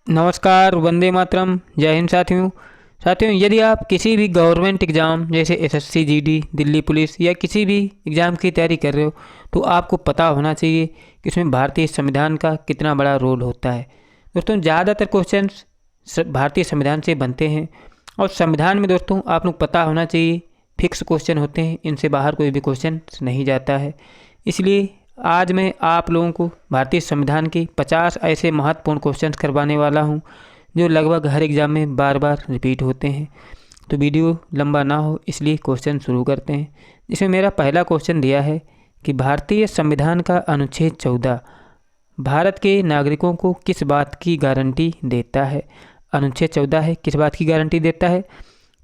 नमस्कार, वंदे मातरम, जय हिंद साथियों, यदि आप किसी भी गवर्नमेंट एग्ज़ाम जैसे एसएससी, जीडी, दिल्ली पुलिस या किसी भी एग्ज़ाम की तैयारी कर रहे हो तो आपको पता होना चाहिए कि इसमें भारतीय संविधान का कितना बड़ा रोल होता है। दोस्तों, ज़्यादातर क्वेश्चंस भारतीय संविधान से बनते हैं और संविधान में दोस्तों आप लोग पता होना चाहिए फिक्स क्वेश्चन होते हैं, इनसे बाहर कोई भी क्वेश्चन नहीं जाता है। इसलिए आज मैं आप लोगों को भारतीय संविधान के 50 ऐसे महत्वपूर्ण क्वेश्चंस करवाने वाला हूं जो लगभग हर एग्ज़ाम में बार बार रिपीट होते हैं। तो वीडियो लंबा ना हो इसलिए क्वेश्चन शुरू करते हैं। इसमें मेरा पहला क्वेश्चन दिया है कि भारतीय संविधान का अनुच्छेद 14 भारत के नागरिकों को किस बात की गारंटी देता है। अनुच्छेद 14 है, किस बात की गारंटी देता है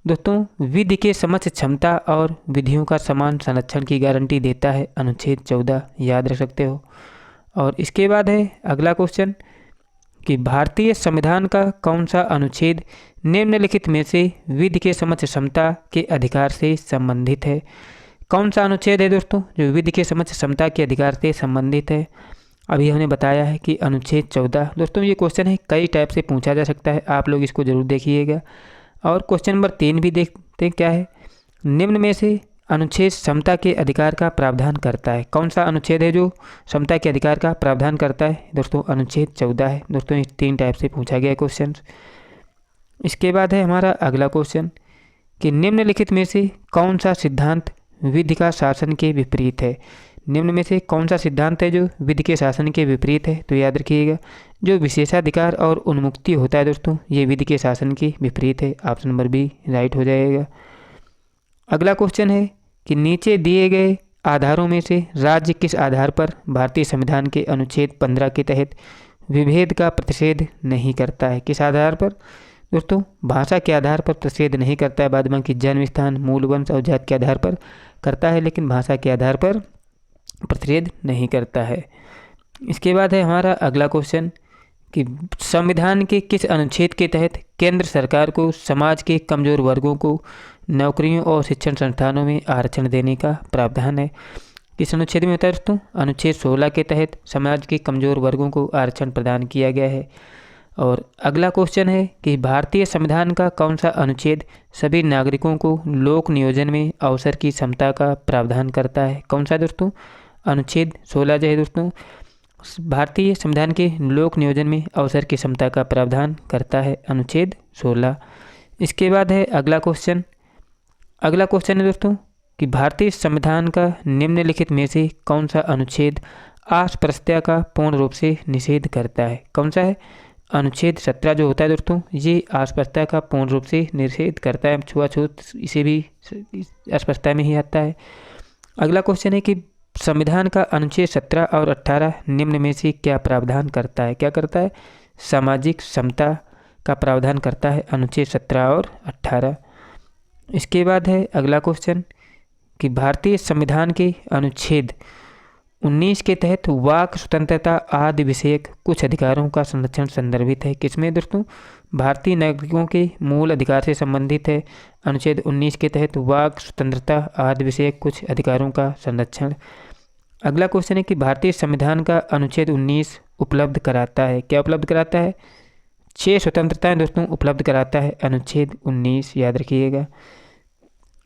दोस्तों? विधि के समक्ष क्षमता और विधियों का समान संरक्षण की गारंटी देता है अनुच्छेद 14, याद रख सकते हो। और इसके बाद है अगला क्वेश्चन कि भारतीय संविधान का कौन सा अनुच्छेद निम्नलिखित में से विधि के समक्ष क्षमता के अधिकार से संबंधित है। कौन सा अनुच्छेद है दोस्तों जो विधि के समक्ष क्षमता के अधिकार से संबंधित है? अभी हमने बताया है कि अनुच्छेद 14। दोस्तों, ये क्वेश्चन है कई टाइप से पूछा जा सकता है, आप लोग इसको जरूर देखिएगा। और क्वेश्चन नंबर 3 भी देखते हैं क्या है। निम्न में से अनुच्छेद समता के अधिकार का प्रावधान करता है। कौन सा अनुच्छेद है जो समता के अधिकार का प्रावधान करता है? दोस्तों, अनुच्छेद 14 है। दोस्तों, इस 3 टाइप से पूछा गया क्वेश्चन। इसके बाद है हमारा अगला क्वेश्चन कि निम्नलिखित में से कौन सा सिद्धांत विधि का शासन के विपरीत है। निम्न में से कौन सा सिद्धांत है जो विधि के शासन के विपरीत है? तो याद रखिएगा, जो विशेषाधिकार और उन्मुक्ति होता है दोस्तों, ये विधि के शासन के विपरीत है। ऑप्शन नंबर बी राइट हो जाएगा। अगला क्वेश्चन है कि नीचे दिए गए आधारों में से राज्य किस आधार पर भारतीय संविधान के अनुच्छेद 15 के तहत विभेद का प्रतिषेध नहीं करता है। किस आधार पर दोस्तों? भाषा के आधार पर प्रतिषेध नहीं करता है, बाद बाकी जन्म स्थान, मूल वंश और जाति के आधार पर करता है, लेकिन भाषा के आधार पर प्रतिषेध नहीं करता है। इसके बाद है हमारा अगला क्वेश्चन कि संविधान के किस अनुच्छेद के तहत केंद्र सरकार को समाज के कमजोर वर्गों को नौकरियों और शिक्षण संस्थानों में आरक्षण देने का प्रावधान है। किस अनुच्छेद में होता है दोस्तों? अनुच्छेद 16 के तहत समाज के कमजोर वर्गों को आरक्षण प्रदान किया गया है। और अगला क्वेश्चन है कि भारतीय संविधान का कौन सा अनुच्छेद सभी नागरिकों को लोक नियोजन में अवसर की क्षमता का प्रावधान करता है। कौन सा दोस्तों? अनुच्छेद 16 जो है दोस्तों भारतीय संविधान के लोक नियोजन में अवसर की क्षमता का प्रावधान करता है, अनुच्छेद 16। इसके बाद है अगला क्वेश्चन है दोस्तों कि भारतीय संविधान का निम्नलिखित में से कौन सा अनुच्छेद अस्पृश्यता का पूर्ण रूप से निषेध करता है। कौन सा है? अनुच्छेद 17 जो होता है दोस्तों, ये अस्पृश्यता का पूर्ण रूप से निषेध करता है। छुआछूत इसे भी अस्पृश्यता में ही आता है। अगला क्वेश्चन है कि संविधान का अनुच्छेद 17 और 18 निम्न में से क्या प्रावधान करता है? क्या करता है? सामाजिक समता का प्रावधान करता है, अनुच्छेद 17 और 18। इसके बाद है अगला क्वेश्चन कि भारतीय संविधान के अनुच्छेद 19 के तहत वाक स्वतंत्रता आदि विषयक कुछ अधिकारों का संरक्षण संदर्भित है। किसमें दोस्तों? भारतीय नागरिकों के मूल अधिकार से संबंधित है। अनुच्छेद 19 के तहत वाक स्वतंत्रता आदि विषयक कुछ अधिकारों का संरक्षण। अगला क्वेश्चन है कि भारतीय संविधान का अनुच्छेद 19 उपलब्ध कराता है। क्या उपलब्ध कराता है? 6 स्वतंत्रताएं दोस्तों उपलब्ध कराता है अनुच्छेद 19, याद रखिएगा।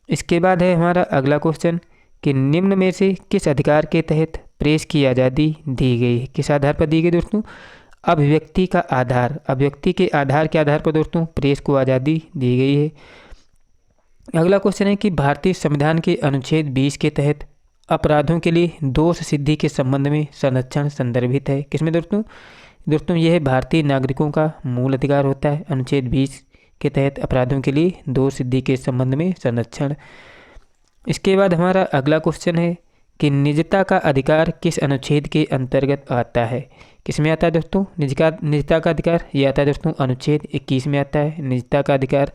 इसके बाद है हमारा अगला क्वेश्चन कि निम्न में से किस अधिकार के तहत प्रेस की आज़ादी दी गई है। किस आधार पर दी गई दोस्तों? अभिव्यक्ति का आधार, अभिव्यक्ति के आधार के आधार पर दोस्तों प्रेस को आज़ादी दी गई है। अगला क्वेश्चन है कि भारतीय संविधान के अनुच्छेद 20 के तहत अपराधों के लिए दोष सिद्धि के संबंध में संरक्षण संदर्भित है। किसमें दोस्तों यह भारतीय नागरिकों का मूल अधिकार होता है। अनुच्छेद 20 के तहत अपराधों के लिए दोष सिद्धि के संबंध में संरक्षण। इसके बाद हमारा अगला क्वेश्चन है कि निजता का अधिकार किस अनुच्छेद के अंतर्गत आता है। किसमें आता है दोस्तों? निजता का अधिकार ये आता है दोस्तों अनुच्छेद 21 में आता है, निजता का अधिकार।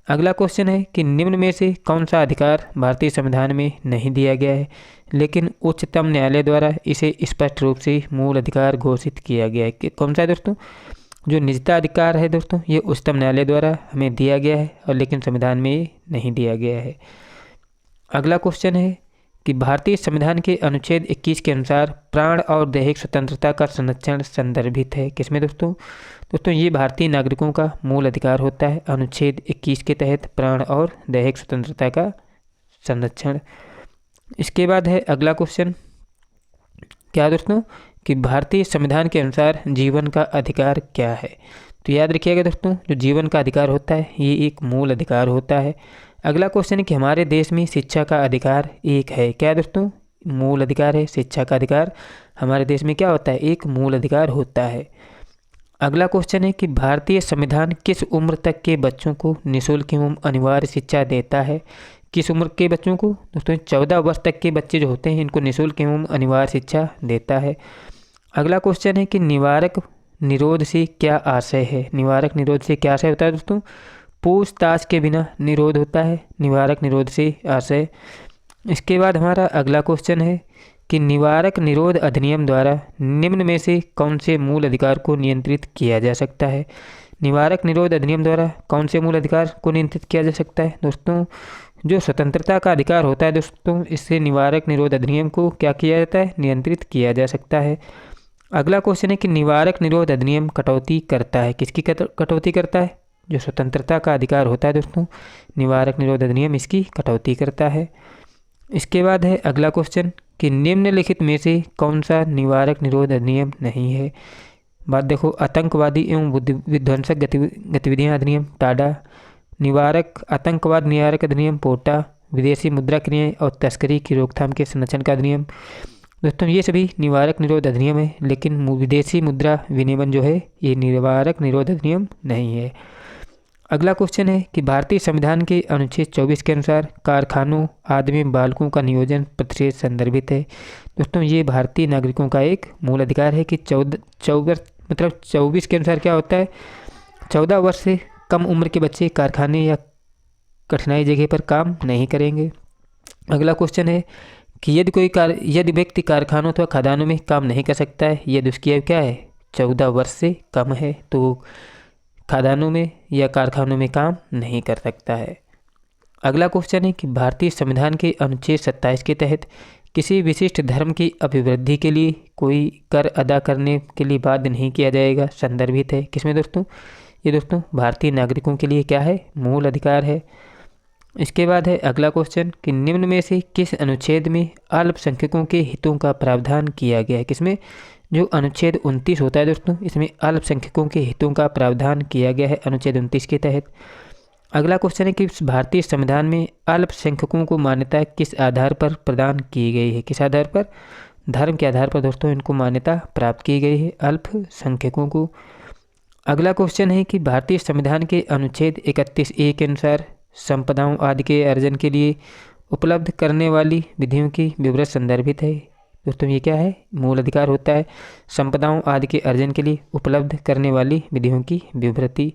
अगला क्वेश्चन है कि निम्न में से कौन सा अधिकार भारतीय संविधान में नहीं दिया गया है लेकिन उच्चतम न्यायालय द्वारा इसे स्पष्ट रूप से मूल अधिकार घोषित किया गया है। कि कौन सा है दोस्तों? जो निजता अधिकार है दोस्तों, ये उच्चतम न्यायालय द्वारा हमें दिया गया है और लेकिन संविधान में ये नहीं दिया गया है। अगला क्वेश्चन है कि भारतीय संविधान के अनुच्छेद 21 के अनुसार प्राण और दैहिक स्वतंत्रता का संरक्षण संदर्भित है। किसमें दोस्तों? दोस्तों ये भारतीय नागरिकों का मूल अधिकार होता है। अनुच्छेद 21 के तहत प्राण और दैहिक स्वतंत्रता का संरक्षण। इसके बाद है अगला क्वेश्चन, क्या दोस्तों? कि भारतीय संविधान के अनुसार जीवन का अधिकार क्या है? तो याद रखिएगा दोस्तों, जो जीवन का अधिकार होता है ये एक मूल अधिकार होता है। अगला क्वेश्चन है कि हमारे देश में शिक्षा का अधिकार एक है। क्या है दोस्तों? मूल अधिकार है। शिक्षा का अधिकार हमारे देश में क्या होता है? एक मूल अधिकार होता है। अगला क्वेश्चन है कि भारतीय संविधान किस उम्र तक के बच्चों को निःशुल्क एवं अनिवार्य शिक्षा देता है? किस उम्र के बच्चों को? दोस्तों 14 वर्ष तक के बच्चे जो होते हैं इनको निःशुल्क एवं अनिवार्य शिक्षा देता है। अगला क्वेश्चन है कि निवारक निरोध से क्या आशय है? निवारक निरोध से क्या आशय होता है दोस्तों? पूछताछ के बिना निरोध होता है निवारक निरोध से आशय। इसके बाद हमारा अगला क्वेश्चन है कि निवारक निरोध अधिनियम द्वारा निम्न में से कौन से मूल अधिकार को नियंत्रित किया जा सकता है? निवारक निरोध अधिनियम द्वारा कौन से मूल अधिकार को नियंत्रित किया जा सकता है? दोस्तों जो स्वतंत्रता का अधिकार होता है दोस्तों, इससे निवारक निरोध अधिनियम को क्या किया जाता है? नियंत्रित किया जा सकता है। अगला क्वेश्चन है कि निवारक निरोध अधिनियम कटौती करता है। किसकी कटौती करता है? जो स्वतंत्रता का अधिकार होता है दोस्तों, निवारक निरोध अधिनियम इसकी कटौती करता है। इसके बाद है अगला क्वेश्चन कि निम्नलिखित में से कौन सा निवारक निरोध अधिनियम नहीं है? बात देखो, आतंकवादी एवं विध्वंसक गतिविधियां अधिनियम टाडा, निवारक आतंकवाद निवारक अधिनियम पोटा, विदेशी मुद्रा क्रियाएं और तस्करी की रोकथाम के संरक्षण का अधिनियम। दोस्तों ये सभी निवारक निरोध अधिनियम है, लेकिन विदेशी मुद्रा विनियमन जो है ये निवारक निरोध अधिनियम नहीं है। अगला क्वेश्चन है कि भारतीय संविधान के अनुच्छेद 24 के अनुसार कारखानों आदि में बालकों का नियोजन प्रतिषेध संदर्भित है। दोस्तों ये भारतीय नागरिकों का एक मूल अधिकार है कि 24 के अनुसार क्या होता है? 14 वर्ष से कम उम्र के बच्चे कारखाने या कठिनाई जगह पर काम नहीं करेंगे। अगला क्वेश्चन है कि यदि व्यक्ति कारखानों अथवा खदानों में काम नहीं कर सकता है, यदि उसकी आयु क्या है? 14 वर्ष से कम है, तो खदानों में या कारखानों में काम नहीं कर सकता है। अगला क्वेश्चन है कि भारतीय संविधान के अनुच्छेद 27 के तहत किसी विशिष्ट धर्म की अभिवृद्धि के लिए कोई कर अदा करने के लिए बाध्य नहीं किया जाएगा, संदर्भित है। किसमें दोस्तों? ये दोस्तों भारतीय नागरिकों के लिए क्या है? मूल अधिकार है। इसके बाद है अगला क्वेश्चन कि निम्न में से किस अनुच्छेद में अल्पसंख्यकों के हितों का प्रावधान किया गया है? किसमें? जो अनुच्छेद 29 होता है दोस्तों, इसमें अल्पसंख्यकों के हितों का प्रावधान किया गया है अनुच्छेद 29 के तहत। अगला क्वेश्चन है कि भारतीय संविधान में अल्पसंख्यकों को मान्यता किस आधार पर प्रदान की गई है? किस आधार पर? धर्म के आधार पर दोस्तों इनको मान्यता प्राप्त की गई है अल्पसंख्यकों को। अगला क्वेश्चन है कि भारतीय संविधान के अनुच्छेद 31A के अनुसार संपदाओं आदि के अर्जन के लिए उपलब्ध करने वाली विधियों की विवरण संदर्भित है। दोस्तों ये क्या है? मूल अधिकार होता है संपदाओं आदि के अर्जन के लिए उपलब्ध करने वाली विधियों की विवृति।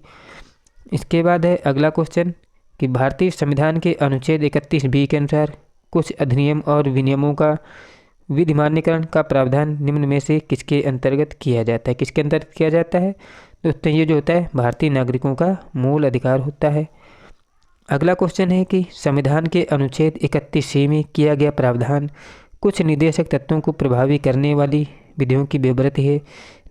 इसके बाद है अगला क्वेश्चन कि भारतीय संविधान के अनुच्छेद 31B के अनुसार कुछ अधिनियम और विनियमों का विधिमान्यकरण का प्रावधान निम्न में से किसके अंतर्गत किया जाता है? किसके अंतर्गत किया जाता है? दोस्तों ये जो होता है भारतीय नागरिकों का मूल अधिकार होता है। अगला क्वेश्चन है कि संविधान के अनुच्छेद 31C में किया गया प्रावधान कुछ निर्देशक तत्वों को प्रभावी करने वाली विधियों की विवृति है,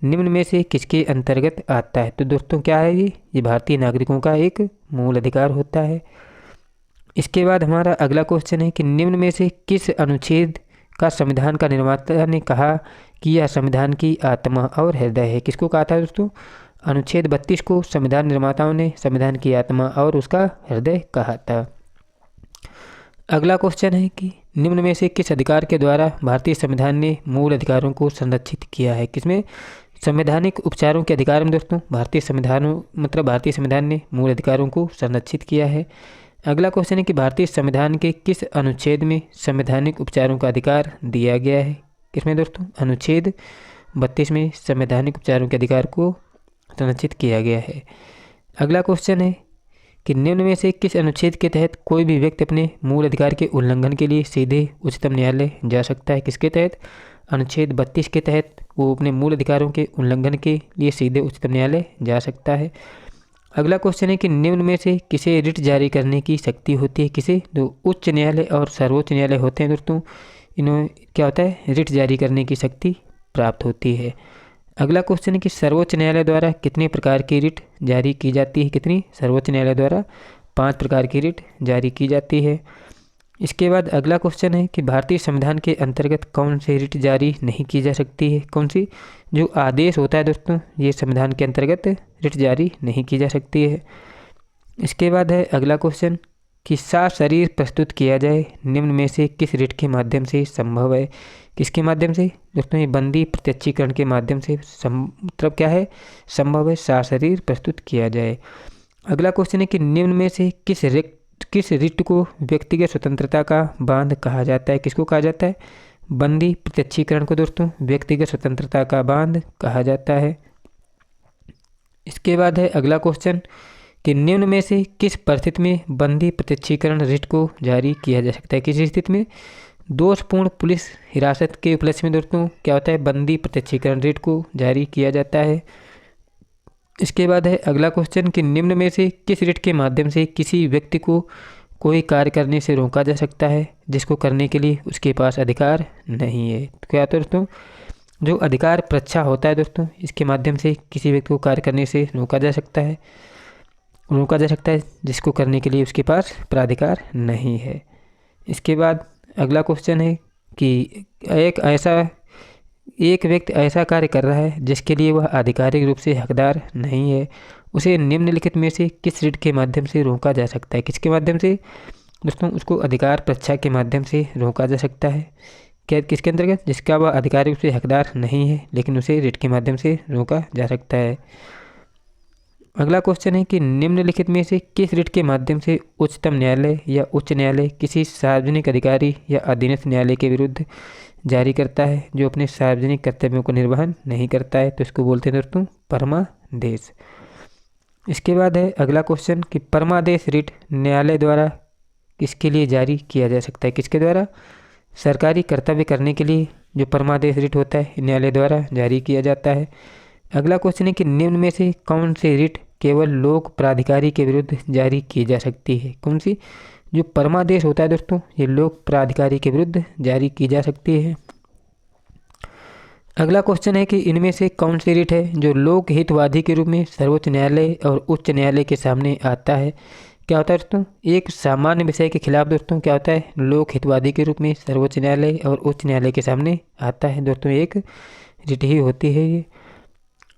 निम्न में से किसके अंतर्गत आता है? तो दोस्तों क्या है ये भारतीय नागरिकों का एक मूल अधिकार होता है। इसके बाद हमारा अगला क्वेश्चन है कि निम्न में से किस अनुच्छेद का संविधान का निर्माता ने कहा कि यह संविधान की आत्मा और हृदय है? किसको कहा था दोस्तों? अनुच्छेद 32 को संविधान निर्माताओं ने संविधान की आत्मा और उसका हृदय कहा था। अगला क्वेश्चन है कि निम्न में से किस अधिकार के द्वारा भारतीय संविधान ने मूल अधिकारों को संरक्षित किया है? किसमें? संवैधानिक उपचारों के अधिकार में दोस्तों भारतीय संविधान ने मूल अधिकारों को संरक्षित किया है। अगला क्वेश्चन है कि भारतीय संविधान के किस अनुच्छेद में संवैधानिक उपचारों का अधिकार दिया गया है? किसमें दोस्तों? अनुच्छेद 32 में संवैधानिक उपचारों के अधिकार को संरक्षित किया गया है। अगला क्वेश्चन है कि निम्न में से किस अनुच्छेद के तहत कोई भी व्यक्ति अपने मूल अधिकार के उल्लंघन के लिए सीधे उच्चतम न्यायालय जा सकता है? किसके तहत? अनुच्छेद 32 के तहत वो अपने मूल अधिकारों के उल्लंघन के लिए सीधे उच्चतम न्यायालय जा सकता है। अगला क्वेश्चन है कि निम्न में से किसे रिट जारी करने की शक्ति होती है? किसे? जो उच्च न्यायालय और सर्वोच्च न्यायालय होते हैं दोस्तों, इन्हें क्या होता है? रिट जारी करने की शक्ति प्राप्त होती है। अगला क्वेश्चन है कि सर्वोच्च न्यायालय द्वारा कितने प्रकार की रिट जारी की जाती है? कितनी? सर्वोच्च न्यायालय द्वारा 5 प्रकार की रिट जारी की जाती है। इसके बाद अगला क्वेश्चन है कि भारतीय संविधान के अंतर्गत कौन सी रिट जारी नहीं की जा सकती है? कौन सी? जो आदेश होता है दोस्तों, ये संविधान के अंतर्गत रिट जारी नहीं की जा सकती है। इसके बाद है अगला क्वेश्चन कि सशरीर प्रस्तुत किया जाए निम्न में से किस रिट के माध्यम से संभव है? किसके माध्यम से दोस्तों? ये बंदी प्रत्यक्षीकरण के माध्यम से मतलब क्या है? संभव है सशरीर प्रस्तुत किया जाए। अगला क्वेश्चन है कि निम्न में से किस रिट को व्यक्तिगत स्वतंत्रता का बांध कहा जाता है? किसको कहा जाता है? बंदी प्रत्यक्षीकरण को दोस्तों व्यक्तिगत स्वतंत्रता का बांध कहा जाता है। इसके बाद है अगला क्वेश्चन कि निम्न में से किस परिस्थिति में बंदी प्रत्यक्षीकरण रिट को जारी किया जा सकता है? किस स्थिति में? दोषपूर्ण पुलिस हिरासत के उपलक्ष्य में दोस्तों क्या होता है? बंदी प्रत्यक्षीकरण रिट को जारी किया जाता है। इसके बाद है अगला क्वेश्चन कि निम्न में से किस रिट के माध्यम से किसी व्यक्ति को कोई कार्य करने से रोका जा सकता है जिसको करने के लिए उसके पास अधिकार नहीं है? तो क्या दोस्तों? जो अधिकार परीक्षा होता है दोस्तों, इसके माध्यम से किसी व्यक्ति को कार्य करने से रोका जा सकता है जिसको करने के लिए उसके पास प्राधिकार नहीं है। इसके बाद अगला क्वेश्चन है कि एक व्यक्ति ऐसा कार्य कर रहा है जिसके लिए वह आधिकारिक रूप से हकदार नहीं है, उसे निम्नलिखित में से किस रिट के माध्यम से रोका जा सकता है? किसके माध्यम से दोस्तों? उसको अधिकार परीक्षा के माध्यम से रोका जा सकता है। क्या? किसके अंतर्गत? जिसका वह आधिकारिक रूप से हकदार नहीं है लेकिन उसे रिट के माध्यम से रोका जा सकता है। अगला क्वेश्चन है कि निम्नलिखित में से किस रिट के माध्यम से उच्चतम न्यायालय या उच्च न्यायालय किसी सार्वजनिक अधिकारी या अधीनस्थ न्यायालय के विरुद्ध जारी करता है जो अपने सार्वजनिक कर्तव्यों को निर्वहन नहीं करता है? तो इसको बोलते हैं दोस्तों परमादेश। इसके बाद है अगला क्वेश्चन कि परमादेश रिट न्यायालय द्वारा किसके लिए जारी किया जा सकता है? किसके द्वारा? सरकारी कर्तव्य करने के लिए जो परमादेश रिट होता है न्यायालय द्वारा जारी किया जाता है। अगला क्वेश्चन है कि निम्न में से कौन सी रिट केवल लोक प्राधिकारी के विरुद्ध जारी की जा सकती है? कौन सी? जो परमादेश होता है दोस्तों, ये लोक प्राधिकारी के विरुद्ध जारी की जा सकती है। अगला क्वेश्चन है कि इनमें से कौन सी रिट है जो लोक हितवादी के रूप में सर्वोच्च न्यायालय और उच्च न्यायालय के सामने आता है? क्या होता है दोस्तों? एक सामान्य विषय के खिलाफ दोस्तों क्या होता है? लोक हितवादी के रूप में सर्वोच्च न्यायालय और उच्च न्यायालय के सामने आता है दोस्तों, एक रिट ही होती है ये।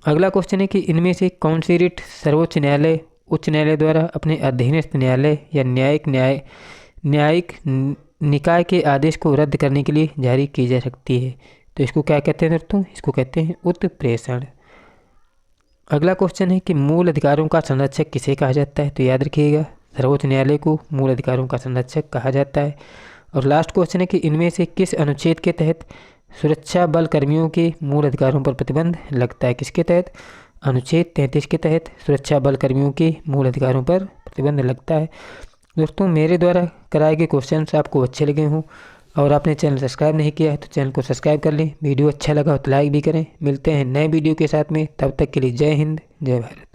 अगला क्वेश्चन है कि इनमें से कौन सी रिट सर्वोच्च न्यायालय उच्च न्यायालय द्वारा अपने अधीनस्थ न्यायालय या न्यायिक निकाय के आदेश को रद्द करने के लिए जारी की जा सकती है? तो इसको क्या कहते हैं दोस्तों? इसको कहते हैं उत्प्रेषण। अगला क्वेश्चन है कि मूल अधिकारों का संरक्षक किसे कहा जाता है? तो याद रखिएगा सर्वोच्च न्यायालय को मूल अधिकारों का संरक्षक कहा जाता है। और लास्ट क्वेश्चन है कि इनमें से किस अनुच्छेद के तहत सुरक्षा बल कर्मियों के मूल अधिकारों पर प्रतिबंध लगता है? किसके तहत? अनुच्छेद 33 के तहत सुरक्षा बल कर्मियों के मूल अधिकारों पर प्रतिबंध लगता है। दोस्तों मेरे द्वारा कराए गए क्वेश्चंस आपको अच्छे लगे हों और आपने चैनल सब्सक्राइब नहीं किया है तो चैनल को सब्सक्राइब कर लें। वीडियो अच्छा लगा हो तो लाइक भी करें। मिलते हैं नए वीडियो के साथ में, तब तक के लिए जय हिंद जय भारत।